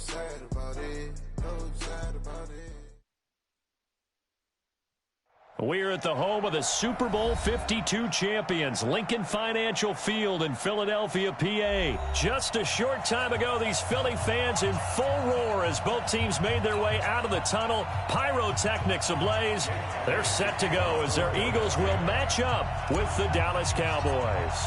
sad about it. No sad about it. We're at the home of the Super Bowl 52 champions, Lincoln Financial Field in Philadelphia, PA. Just a short time ago, these Philly fans in full roar as both teams made their way out of the tunnel. Pyrotechnics ablaze. They're set to go as their Eagles will match up with the Dallas Cowboys.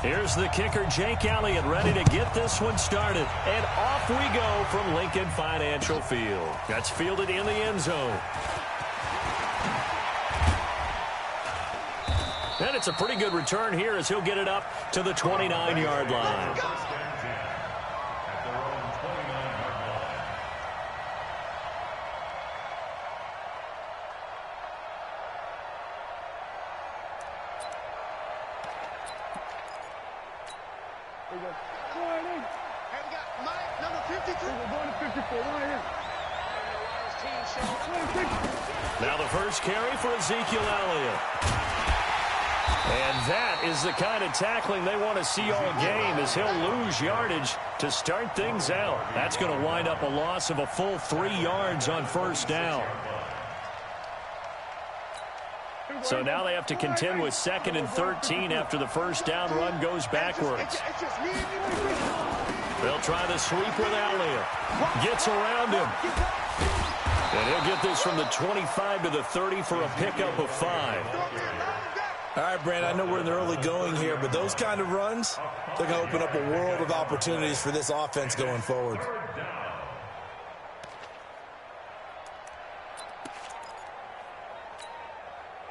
Here's the kicker, Jake Elliott, ready to get this one started. And off we go from Lincoln Financial Field. That's fielded in the end zone. And it's a pretty good return here as he'll get it up to the 29-yard line. Now the first carry for Ezekiel Elliott. And that is the kind of tackling they want to see all game as he'll lose yardage to start things out. That's going to wind up a loss of a full 3 yards on first down. So now they have to contend with 2nd and 13 after the first down run goes backwards. They'll try the sweep with Elliott. Gets around him. And he'll get this from the 25 to the 30 for a pickup of 5. All right, Brand, I know we're in the early going here, but those kind of runs, they're going to open up a world of opportunities for this offense going forward.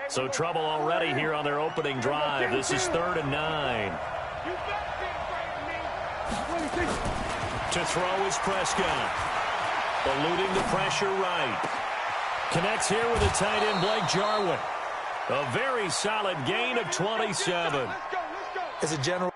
So trouble already here on their opening drive. This is 3rd and 9. To throw is Prescott. Eluding the pressure right. Connects here with the tight end Blake Jarwin. A very solid gain of 27. As a general.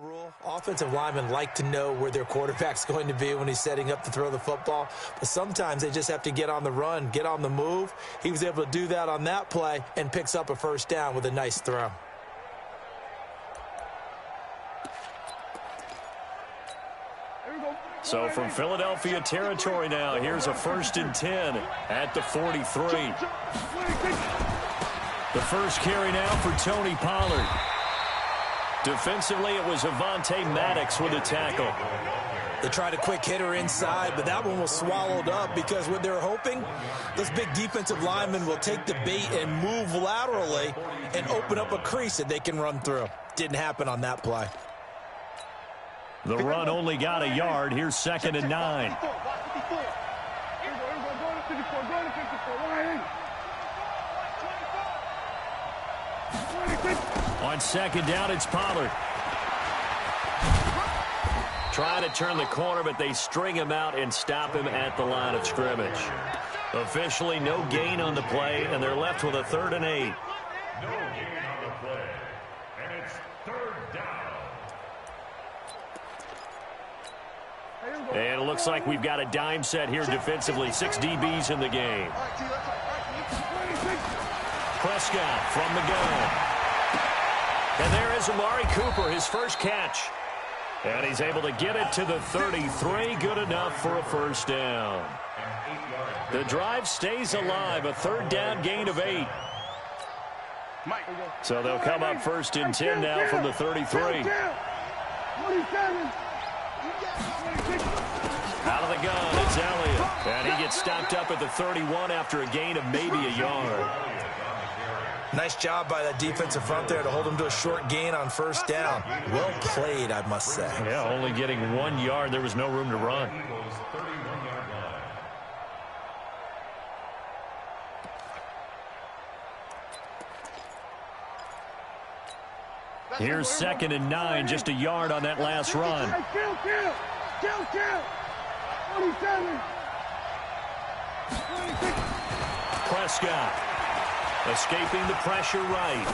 Rule. Offensive linemen like to know where their quarterback's going to be when he's setting up to throw the football, but sometimes they just have to get on the run, get on the move. He was able to do that on that play and picks up a first down with a nice throw. So from Philadelphia territory now, here's a 1st and 10 at the 43. The first carry now for Tony Pollard. Defensively, it was Avonte Maddox with a tackle. They tried a quick hitter inside, but that one was swallowed up because what they're hoping, those big defensive linemen will take the bait and move laterally and open up a crease that they can run through. Didn't happen on that play. The run only got a yard. Here's 2nd and 9. On 2nd down, it's Pollard. Try to turn the corner, but they string him out and stop him at the line of scrimmage. Officially, no gain on the play, and they're left with a 3rd and 8. No gain on the play, and it's 3rd down. And it looks like we've got a dime set here defensively. 6 DBs in the game. Prescott from the gun. And there is Amari Cooper, his first catch. And he's able to get it to the 33. Good enough for a first down. The drive stays alive. A 3rd down gain of 8. So they'll come up 1st and 10 now from the 33. Out of the gun, it's Elliott. And he gets stopped up at the 31 after a gain of maybe a yard. Nice job by that defensive front there to hold him to a short gain on first down. Well played, I must say. Yeah, only getting 1 yard. There was no room to run. Here's 2nd and 9, just a yard on that last run. Kill. 27. Prescott escaping the pressure right.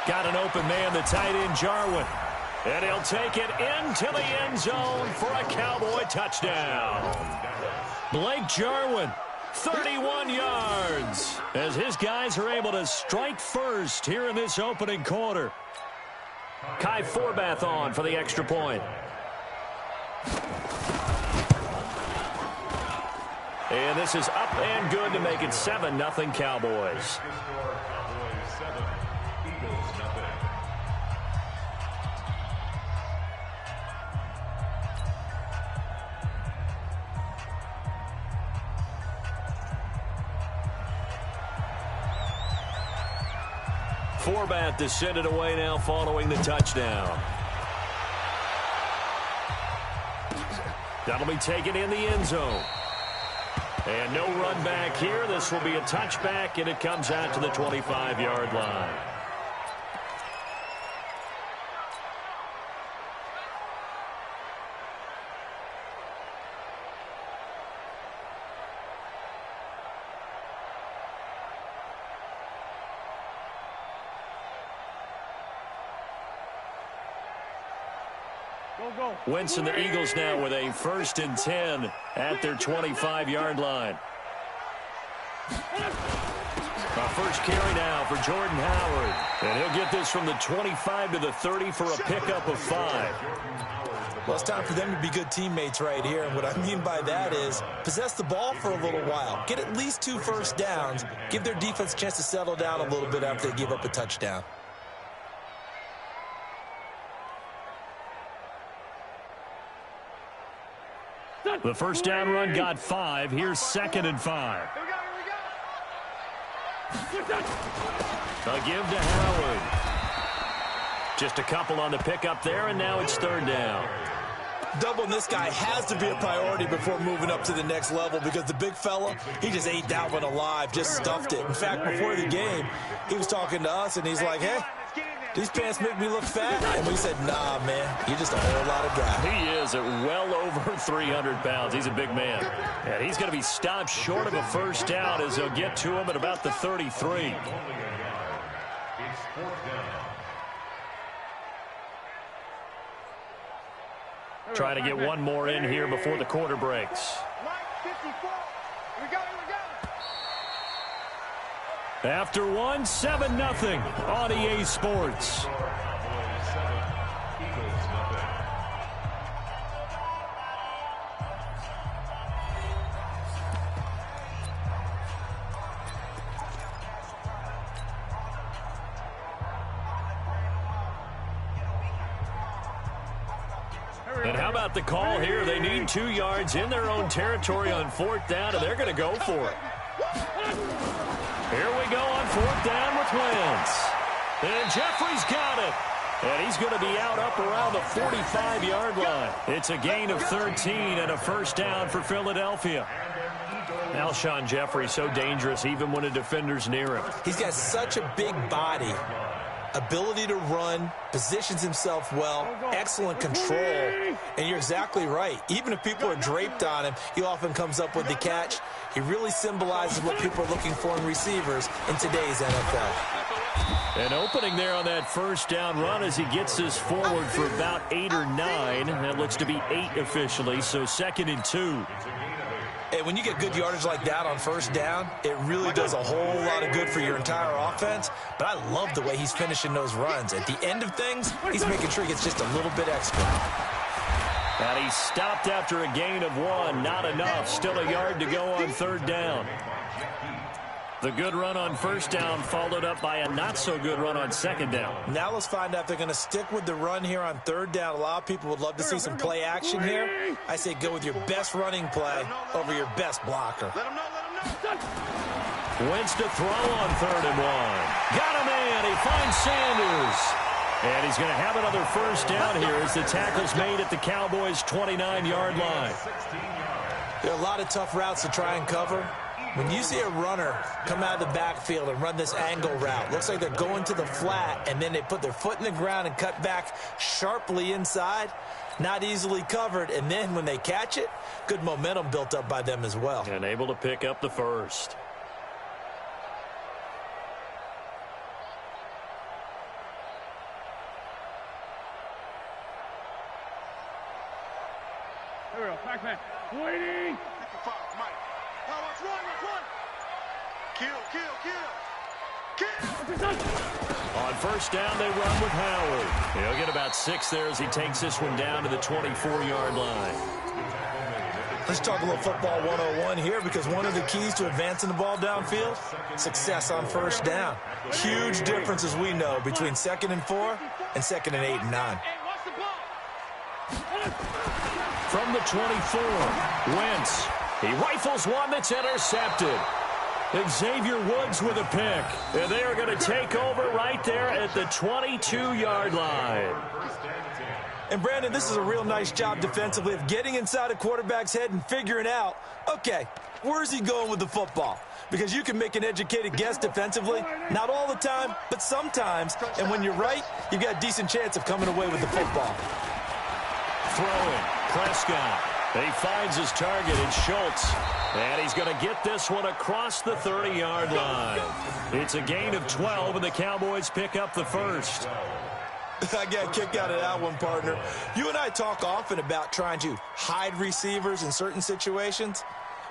Got an open man, the tight end Jarwin. And he'll take it into the end zone for a Cowboy touchdown. Blake Jarwin, 31 yards, as his guys are able to strike first here in this opening quarter. Kai Forbath on for the extra point. And this is up and good to make it 7-0 Cowboys. Forbath to send it away now following the touchdown. That'll be taken in the end zone. And no run back here. This will be a touchback, and it comes out to the 25-yard line. Wentz and the Eagles now with a 1st and 10 at their 25-yard line. A first carry now for Jordan Howard. And he'll get this from the 25 to the 30 for a pickup of 5. Well, it's time for them to be good teammates right here. And what I mean by that is possess the ball for a little while. Get at least 2 first downs. Give their defense a chance to settle down a little bit after they give up a touchdown. The first down run got 5. Here's 2nd and 5. A give to Howard. Just a couple on the pickup there, and now it's 3rd down. Doubling this guy has to be a priority before moving up to the next level, because the big fella, he just ate that one alive, just stuffed it. In fact, before the game, he was talking to us, and he's like, hey, these pants make me look fat. And we said, nah, man, you're just a whole lot of guy. He is at well over 300 pounds. He's a big man. And he's going to be stopped short of a first down as they'll get to him at about the 33. Try to get one more in here before the quarter breaks. After one, 7-0 on EA Sports. And how about the call here? They need 2 yards in their own territory on 4th down, and they're going to go for it. Here we go on 4th down with Wentz. And Jeffrey's got it. And he's going to be out up around the 45-yard line. It's a gain of 13 and a first down for Philadelphia. Alshon Jeffrey so dangerous even when a defender's near him. He's got such a big body. Ability to run, positions himself well, excellent control, and you're exactly right. Even if people are draped on him, he often comes up with the catch. He really symbolizes what people are looking for in receivers in today's NFL. An opening there on that first down run as he gets this forward for about 8 or 9. That looks to be 8 officially, so 2nd and 2. And when you get good yardage like that on first down, it really does a whole lot of good for your entire offense. But I love the way he's finishing those runs. At the end of things, he's making sure he gets just a little bit extra. And he stopped after a gain of 1. Not enough. Still a yard to go on 3rd down. The good run on first down followed up by a not-so-good run on 2nd down. Now let's find out if they're going to stick with the run here on 3rd down. A lot of people would love to see some play action here. I say go with your best running play over your best blocker. Wentz to throw on 3rd and 1. Got him in. He finds Sanders. And he's going to have another first down here as the tackle's made at the Cowboys' 29-yard line. There are a lot of tough routes to try and cover. When you see a runner come out of the backfield and run this angle route, looks like they're going to the flat, and then they put their foot in the ground and cut back sharply inside, not easily covered, and then when they catch it, good momentum built up by them as well. And able to pick up the first. Here we go, back. Waiting. On first down, they run with Howard. He'll get about 6 there as he takes this one down to the 24-yard line. Let's talk a little football 101 here, because one of the keys to advancing the ball downfield, success on first down. Huge difference, as we know, between 2nd and 4 and 2nd and 8 and 9. From the 24, Wentz. He rifles one that's intercepted. Xavier Woods with a pick. And they are going to take over right there at the 22-yard line. And, Brandon, this is a real nice job defensively of getting inside a quarterback's head and figuring out, okay, where's he going with the football? Because you can make an educated guess defensively, not all the time, but sometimes. And when you're right, you've got a decent chance of coming away with the football. Throwing, Prescott. He finds his target in Schultz. And he's going to get this one across the 30-yard line. It's a gain of 12, and the Cowboys pick up the first. I got a kick out of that one, partner. You and I talk often about trying to hide receivers in certain situations,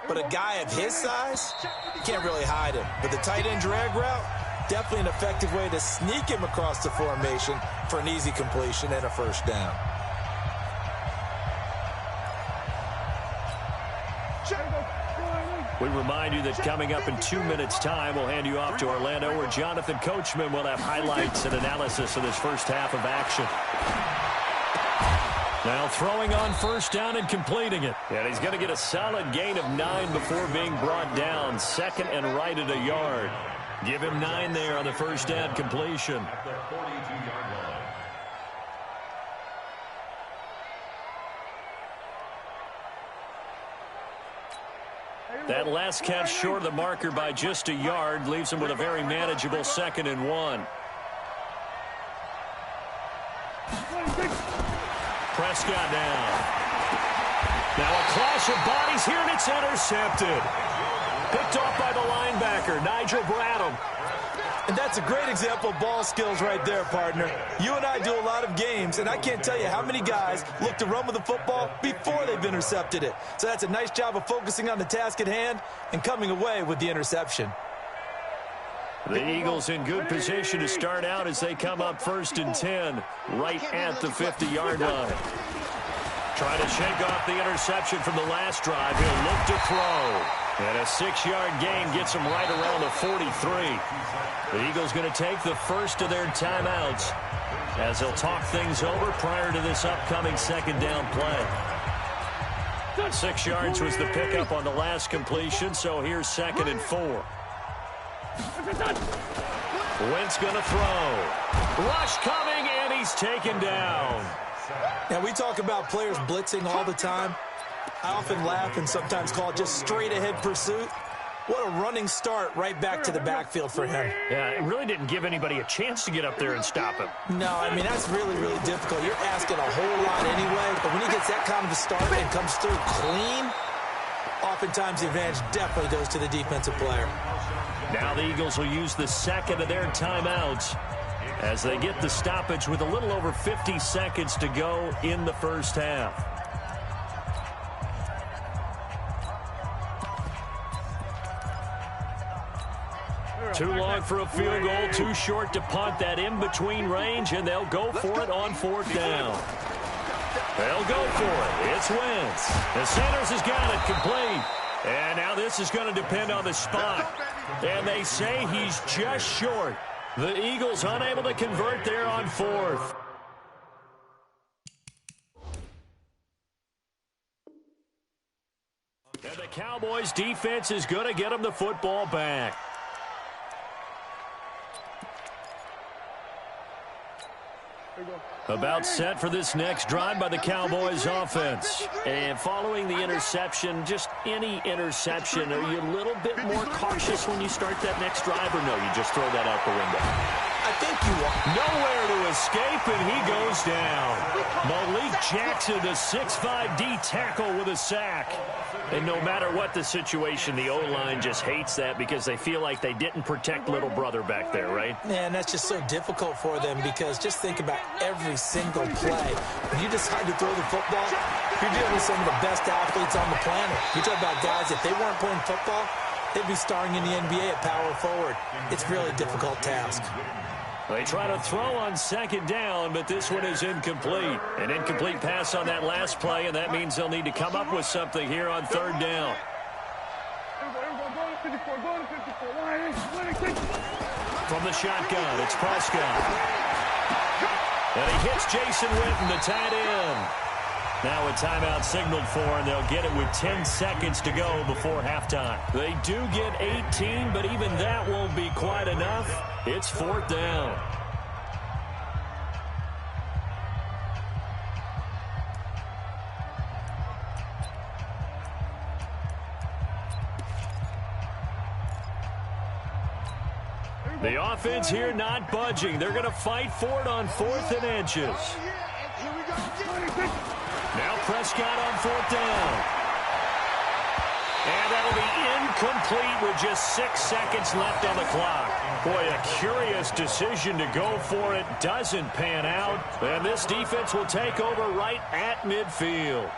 but a guy of his size, you can't really hide him. But the tight end drag route, definitely an effective way to sneak him across the formation for an easy completion and a first down. We remind you that coming up in 2 minutes' time, we'll hand you off to Orlando, where Jonathan Coachman will have highlights and analysis of this first half of action. Now throwing on first down and completing it. And he's going to get a solid gain of 9 before being brought down. 2nd and right at a yard. Give him 9 there on the first down completion. That last catch short of the marker by just a yard leaves him with a very manageable 2nd and 1. Prescott down. Now a clash of bodies here, and it's intercepted. Picked off by the linebacker, Nigel Bradham. And that's a great example of ball skills right there, partner. You and I do a lot of games, and I can't tell you how many guys look to run with the football before they've intercepted it. So that's a nice job of focusing on the task at hand and coming away with the interception. The Eagles in good position to start out as they come up 1st and 10, right at the 50-yard line. Trying to shake off the interception from the last drive. He'll look to throw. And a 6-yard gain gets him right around the 43. The Eagles going to take the first of their timeouts as they'll talk things over prior to this upcoming 2nd down play. 6 yards was the pickup on the last completion, so here's 2nd and 4. Wentz going to throw. Rush coming, and he's taken down. Now, we talk about players blitzing all the time. I often laugh and sometimes call it just straight-ahead pursuit. What a running start right back to the backfield for him. Yeah, it really didn't give anybody a chance to get up there and stop him. No, I mean, that's really, really difficult. You're asking a whole lot anyway, but when he gets that kind of a start and comes through clean, oftentimes the advantage definitely goes to the defensive player. Now the Eagles will use the 2nd of their timeouts as they get the stoppage with a little over 50 seconds to go in the first half. Too long for a field goal, too short to punt. That in-between range, and they'll go for it on 4th down. They'll go for it. It's Wentz. The Sanders has got it complete. And now this is going to depend on the spot. And they say he's just short. The Eagles unable to convert there on 4th. And the Cowboys defense is going to get them the football back. About set for this next drive by the Cowboys offense. And following the interception, just any interception, are you a little bit more cautious when you start that next drive, or no, you just throw that out the window? I think you are. Nowhere to escape, and he goes down. Malik Jackson, the 6'5" D tackle with a sack. And no matter what the situation, the O-line just hates that because they feel like they didn't protect little brother back there, right? Man, that's just so difficult for them because just think about every single play. When you decide to throw the football, you're dealing with some of the best athletes on the planet. You talk about guys, if they weren't playing football, they'd be starring in the NBA at power forward. It's a really difficult task. They try to throw on second down, but this one is incomplete. An incomplete pass on that last play, and that means they'll need to come up with something here on third down. From the shotgun, it's Prescott. And he hits Jason Witten, the tight end. Now a timeout signaled for, and they'll get it with 10 seconds to go before halftime. They do get 18, but even that won't be quite enough. It's fourth down. The offense here not budging. They're going to fight for it on 4th and inches. Now Prescott on 4th down. And that'll be incomplete with just 6 seconds left on the clock. Boy, a curious decision to go for it. Doesn't pan out. And this defense will take over right at midfield.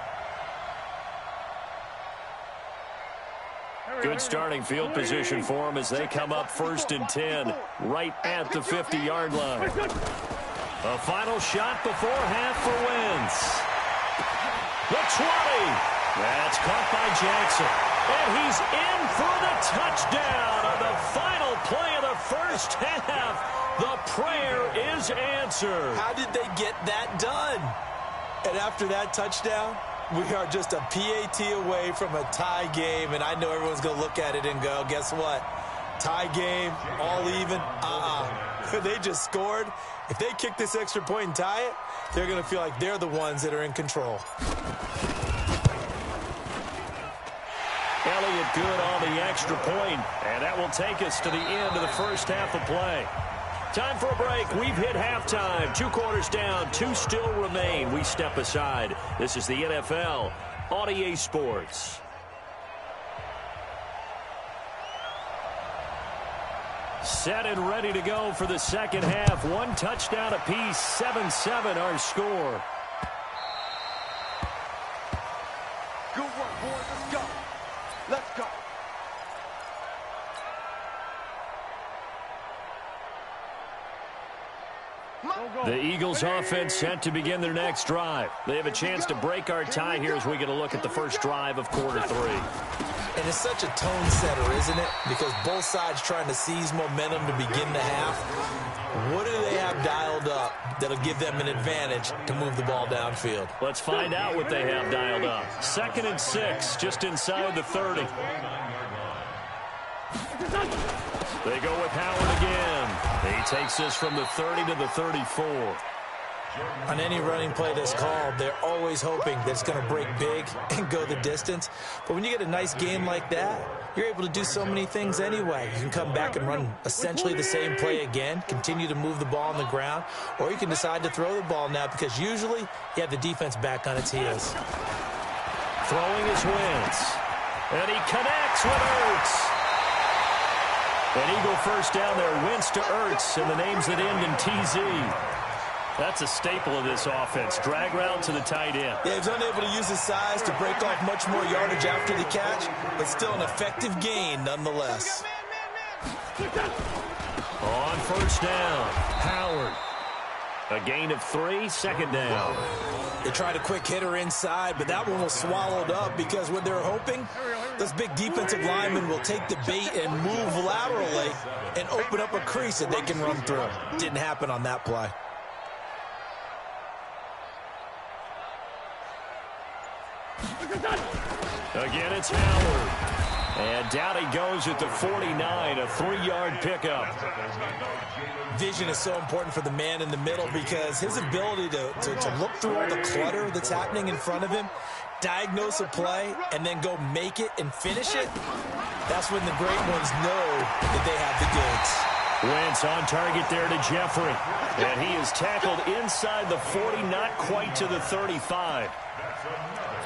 Good starting field position for them as they come up 1st and 10, right at the 50-yard line. A final shot before half for Wentz. The 20. That's caught by Jackson. And he's in for the touchdown on the final play of the first half. The prayer is answered. How did they get that done? And after that touchdown, we are just a PAT away from a tie game, and I know everyone's going to look at it and go, guess what? Tie game, all even? They just scored. If they kick this extra point and tie it, they're going to feel like they're the ones that are in control. Elliott good on the extra point, and that will take us to the end of the first half of play. Time for a break. We've hit halftime. 2 quarters down. 2 still remain. We step aside. This is the NFL on EA Sports. Set and ready to go for the second half. 1 touchdown apiece. 7-7 our score. Good work, boys. Let's go. Let's go. The Eagles offense set to begin their next drive. They have a chance to break our tie here as we get a look at the first drive of quarter 3. And it's such a tone setter, isn't it? Because both sides trying to seize momentum to begin the half. What do they have dialed up that'll give them an advantage to move the ball downfield? Let's find out what they have dialed up. 2nd and 6, just inside the 30. They go with Howard again. He takes this from the 30 to the 34. On any running play that's called, they're always hoping that it's going to break big and go the distance. But when you get a nice game like that, you're able to do so many things anyway. You can come back and run essentially the same play again, continue to move the ball on the ground, or you can decide to throw the ball now because usually you have the defense back on its heels. Throwing is Wentz. And he connects with Ertz. An Eagle first down there, Wentz to Ertz, and the names that end in TZ. That's a staple of this offense. Drag route to the tight end. Yeah, he's unable to use his size to break off much more yardage after the catch, but still an effective gain nonetheless. On first down, Howard. A gain of 3, 2nd down. They tried a quick hitter inside, but that one was swallowed up because what they're hoping, those big defensive linemen will take the bait and move laterally and open up a crease that they can run through. Didn't happen on that play. Again, it's Howard. And down he goes at the 49, a 3-yard pickup. Vision is so important for the man in the middle because his ability to look through all the clutter that's happening in front of him, diagnose a play, and then go make it and finish it, that's when the great ones know that they have the goods. Wentz on target there to Jeffrey. And he is tackled inside the 40, not quite to the 35.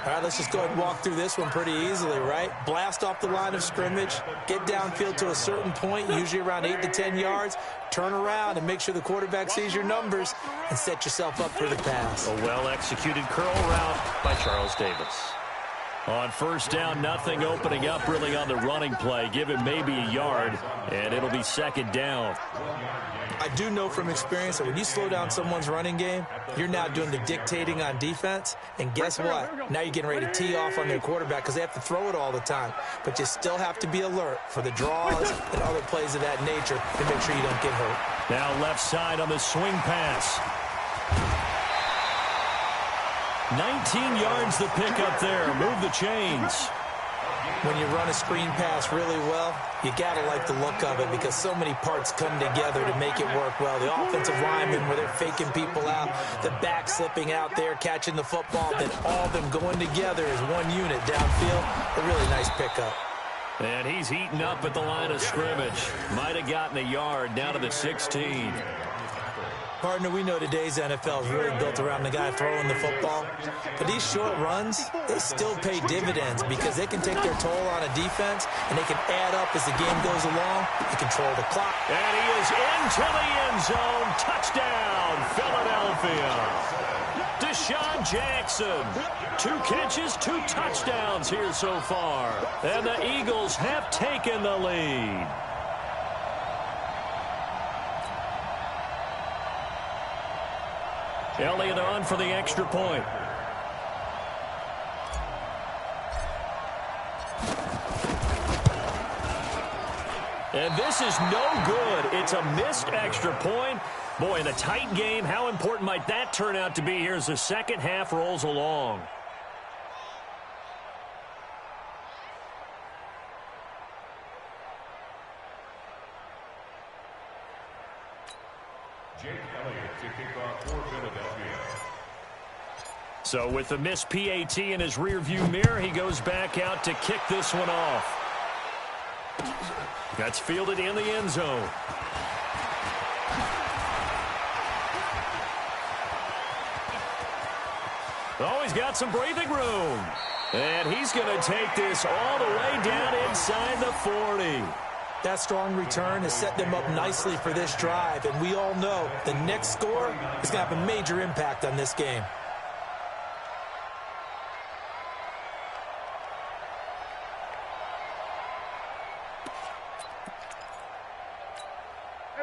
All right, let's just go ahead and walk through this one pretty easily, right? Blast off the line of scrimmage, get downfield to a certain point, usually around 8 to 10 yards, turn around and make sure the quarterback sees your numbers and set yourself up for the pass. A well-executed curl route by Charles Davis. On first down, nothing opening up really on the running play. Give him maybe a yard, and it'll be second down. I do know from experience that when you slow down someone's running game, you're now doing the dictating on defense. And guess what? Now you're getting ready to tee off on their quarterback because they have to throw it all the time. But you still have to be alert for the draws and other plays of that nature to make sure you don't get hurt. Now left side on the swing pass. 19 yards the pickup there. Move the chains. When you run a screen pass really well, you got to like the look of it because so many parts come together to make it work well. The offensive linemen where they're faking people out, the back slipping out there, catching the football, then all of them going together as one unit downfield. A really nice pickup. And he's eaten up at the line of scrimmage. Might have gotten a yard down to the 16. Partner, we know today's NFL is really built around the guy throwing the football. But these short runs, they still pay dividends because they can take their toll on a defense and they can add up as the game goes along and control the clock. And he is into the end zone. Touchdown, Philadelphia. Deshaun Jackson. 2 catches, 2 touchdowns here so far. And the Eagles have taken the lead. Elliott on for the extra point. And this is no good. It's a missed extra point. Boy, in a tight game, how important might that turn out to be here as the second half rolls along? So with the missed PAT in his rearview mirror, he goes back out to kick this one off. That's fielded in the end zone. Oh, he's got some breathing room. And he's going to take this all the way down inside the 40. That strong return has set them up nicely for this drive, and we all know the next score is going to have a major impact on this game.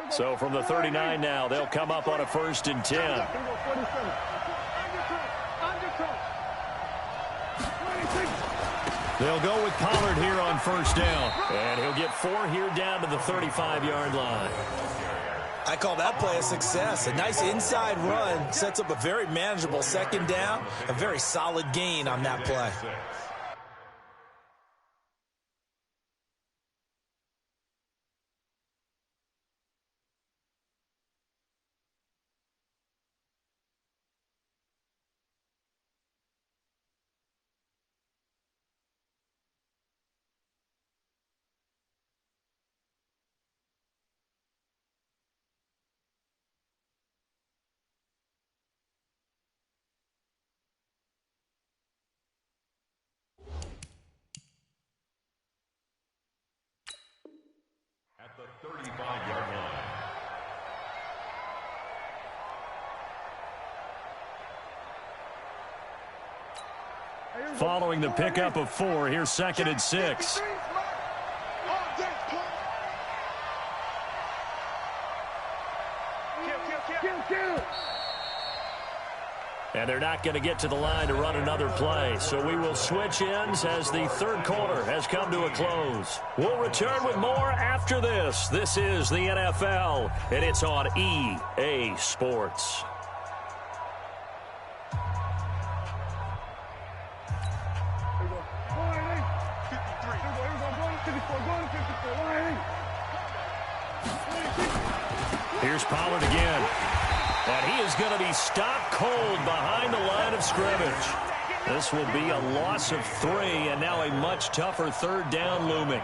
So from the 39 now, they'll come up on a 1st and 10. They'll go with Pollard here on 1st down. And he'll get 4 here down to the 35-yard line. I call that play a success. A nice inside run sets up a very manageable 2nd down. A very solid gain on that play. At the 35-yard line. Following the pickup of 4, here's 2nd and 6. And they're not going to get to the line to run another play. So we will switch ends as the 3rd quarter has come to a close. We'll return with more after this. This is the NFL, and it's on EA Sports. 54, going to 54, lining. Here's Pollard again. And he is going to be stopped cold behind the line of scrimmage. This will be a loss of 3, and now a much tougher third down looming.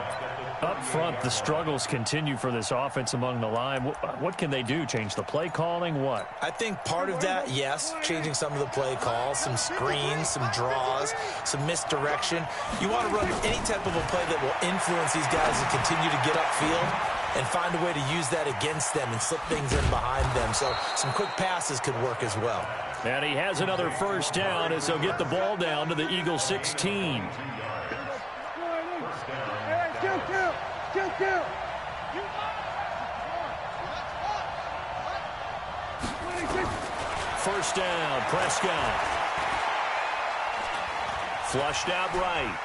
Up front, the struggles continue for this offense among the line. What can they do? Change the play calling? What? I think part of that, yes, changing some of the play calls, some screens, some draws, some misdirection. You want to run any type of a play that will influence these guys to continue to get upfield and find a way to use that against them and slip things in behind them. So some quick passes could work as well. And he has another first down as he'll get the ball down to the Eagles 16. Kill. First down, Prescott. Flushed out right.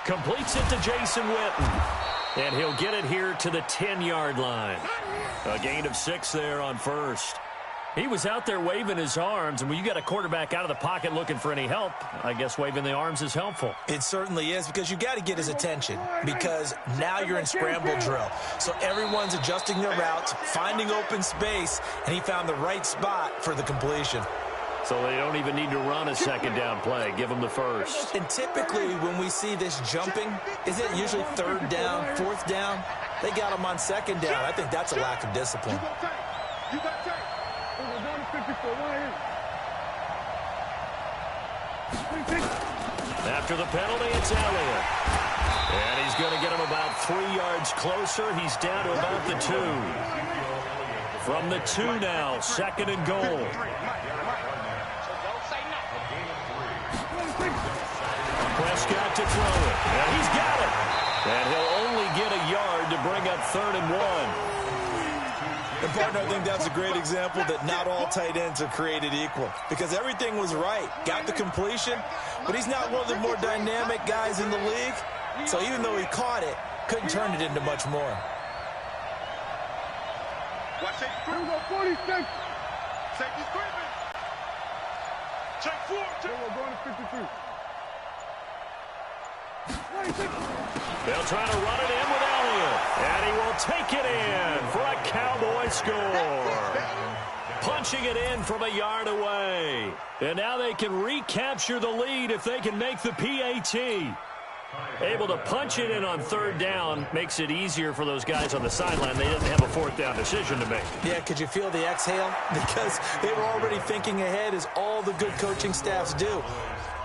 Completes it to Jason Witten. And he'll get it here to the 10-yard line. A gain of 6 there on first. He was out there waving his arms, and when you got a quarterback out of the pocket looking for any help, I guess waving the arms is helpful. It certainly is, because you got to get his attention, because now you're in scramble drill. So everyone's adjusting their routes, finding open space, and he found the right spot for the completion. So they don't even need to run a second down play. Give them the first. And typically when we see this jumping, is it usually third down, fourth down? They got him on second down. I think that's a lack of discipline. After the penalty, it's Elliott. And he's going to get him about 3 yards closer. He's down to about the 2. From the 2 now, second and goal. Prescott to throw it. And he's got it. And he'll only get a yard to bring up 3rd and 1. And, partner, I think that's a great example that not all tight ends are created equal, because everything was right. Got the completion, but he's not one of the more dynamic guys in the league. So even though he caught it, couldn't turn it into much more. Watch it. Here we go, 46. Safety screaming. Check 4. We're going to 52. They'll try to run it in with Elliott. And he will take it in for a Cowboy score. Punching it in from a yard away. And now they can recapture the lead if they can make the PAT. Able to punch it in on 3rd down makes it easier for those guys on the sideline. They didn't have a 4th down decision to make. Yeah, could you feel the exhale? Because they were already thinking ahead, as all the good coaching staffs do.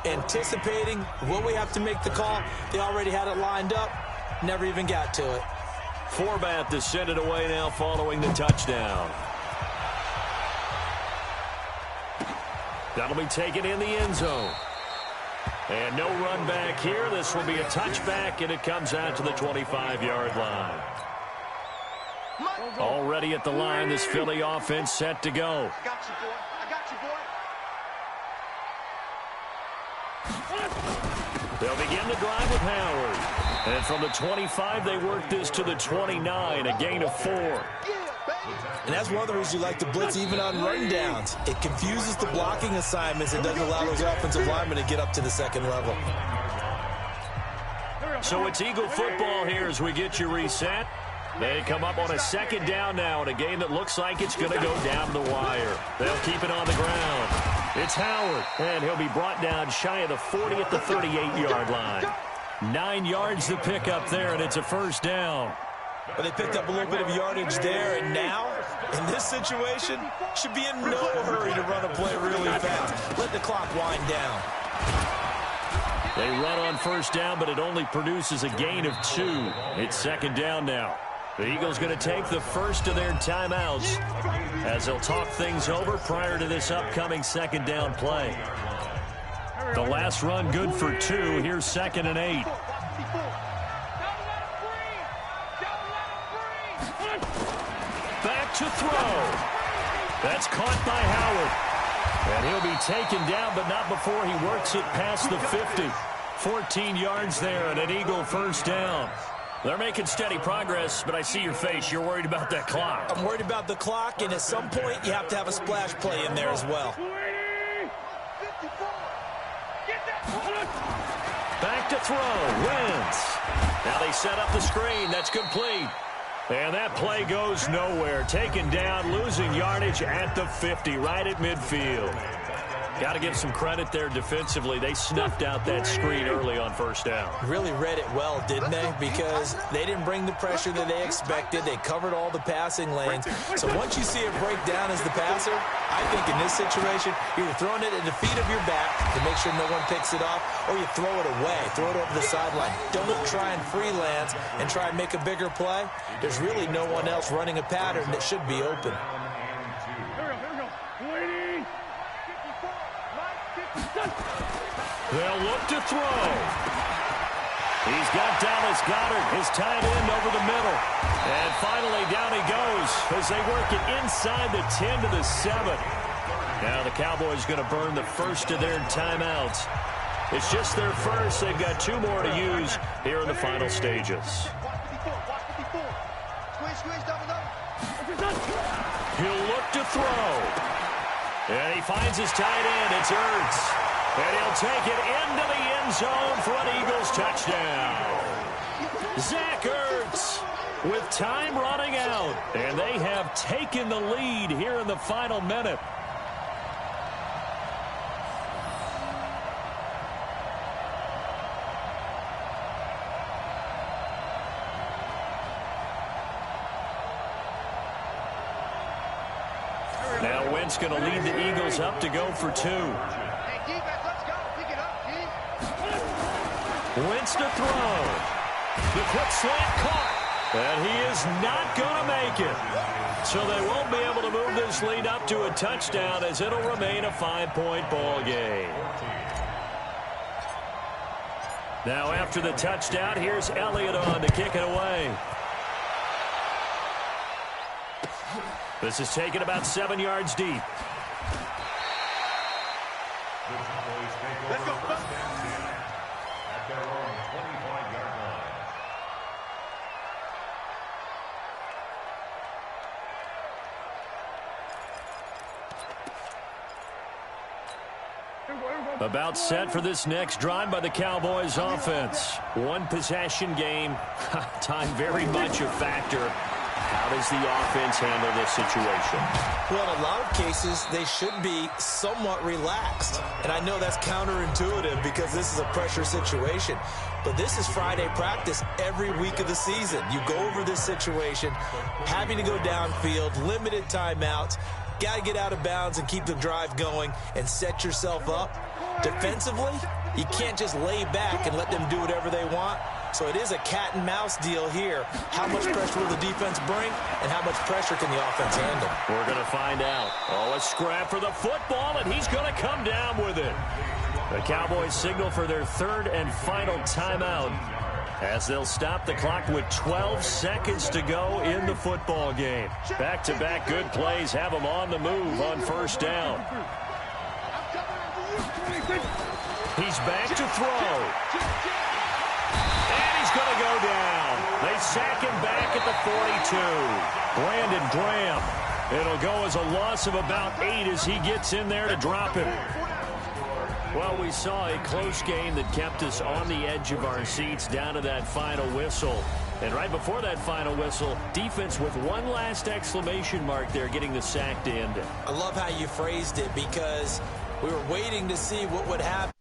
Anticipating, will we have to make the call? They already had it lined up. Never even got to it. Forbat to send it away now following the touchdown. That'll be taken in the end zone. And no run back here. This will be a touchback, and it comes out to the 25-yard line. Already at the line, this Philly offense set to go. I got you, boy. I got you, boy. They'll begin the drive with Howard. And from the 25, they work this to the 29, a gain of 4. And that's one of the reasons you like to blitz even on rundowns. It confuses the blocking assignments and doesn't allow those offensive linemen to get up to the second level. So it's Eagle football here as we get you reset. They come up on a second down now in a game that looks like it's going to go down the wire. They'll keep it on the ground. It's Howard, and he'll be brought down shy of the 40 at the 38-yard line. 9 yards to pick up there, and it's a first down. But they picked up a little bit of yardage there, and now, in this situation, should be in no hurry to run a play really fast. Let the clock wind down. They run on first down, but it only produces a gain of 2. It's second down now. The Eagles going to take the first of their timeouts as they'll talk things over prior to this upcoming second down play. The last run good for 2. Here's 2nd and 8. Back to throw. That's caught by Howard. And he'll be taken down, but not before he works it past the 50. 14 yards there and an Eagle first down. They're making steady progress, but I see your face. You're worried about that clock. I'm worried about the clock, and at some point, you have to have a splash play in there as well. Back to throw. Wentz. they set up the screen. That's complete. And that play goes nowhere. Taken down, losing yardage at the 50, right at midfield. Got to give some credit there defensively. They snuffed out that screen early on first down. Really read it well, didn't they? Because they didn't bring the pressure that they expected. They covered all the passing lanes. So once you see it break down as the passer, I think in this situation, you're throwing it at the feet of your back to make sure no one picks it off, or you throw it away, throw it over the sideline. Don't try and freelance and try and make a bigger play. There's really no one else running a pattern that should be open. They'll look to throw. He's got Dallas Goedert, his tight end, over the middle. And finally, down he goes as they work it inside the 10 to the 7. Now the Cowboys going to burn the first of their timeouts. It's just their first. They've got 2 more to use here in the final stages. He'll look to throw. And he finds his tight end. It's Ertz. And he'll take it into the end zone for an Eagles touchdown. Zach Ertz with time running out. And they have taken the lead here in the final minute. Now Wentz going to lead the Eagles up to go for 2. Wentz to throw. The quick slant caught. And he is not going to make it. So they won't be able to move this lead up to a touchdown as it'll remain a 5-point ball game. Now after the touchdown, here's Elliott on to kick it away. This is taken about 7 yards deep. Let's go. At their own 25-yard line. About set for this next drive by the Cowboys offense. 1 possession game. Time very much a factor. How does the offense handle this situation? Well, in a lot of cases, they should be somewhat relaxed. And I know that's counterintuitive because this is a pressure situation. But this is Friday practice every week of the season. You go over this situation, having to go downfield, limited timeouts, got to get out of bounds and keep the drive going and set yourself up. Defensively, you can't just lay back and let them do whatever they want. So it is a cat and mouse deal here. How much pressure will the defense bring, and how much pressure can the offense handle? We're going to find out. Oh, a scrap for the football, and he's going to come down with it. The Cowboys signal for their 3rd and final timeout as they'll stop the clock with 12 seconds to go in the football game. Back-to-back good plays have them on the move on first down. He's back to throw. And he's going to go down. They sack him back at the 42. Brandon Graham. It'll go as a loss of about 8 as he gets in there to drop him. Well, we saw a close game that kept us on the edge of our seats down to that final whistle. And right before that final whistle, defense with one last exclamation mark there, getting the sack to end it. I love how you phrased it because we were waiting to see what would happen.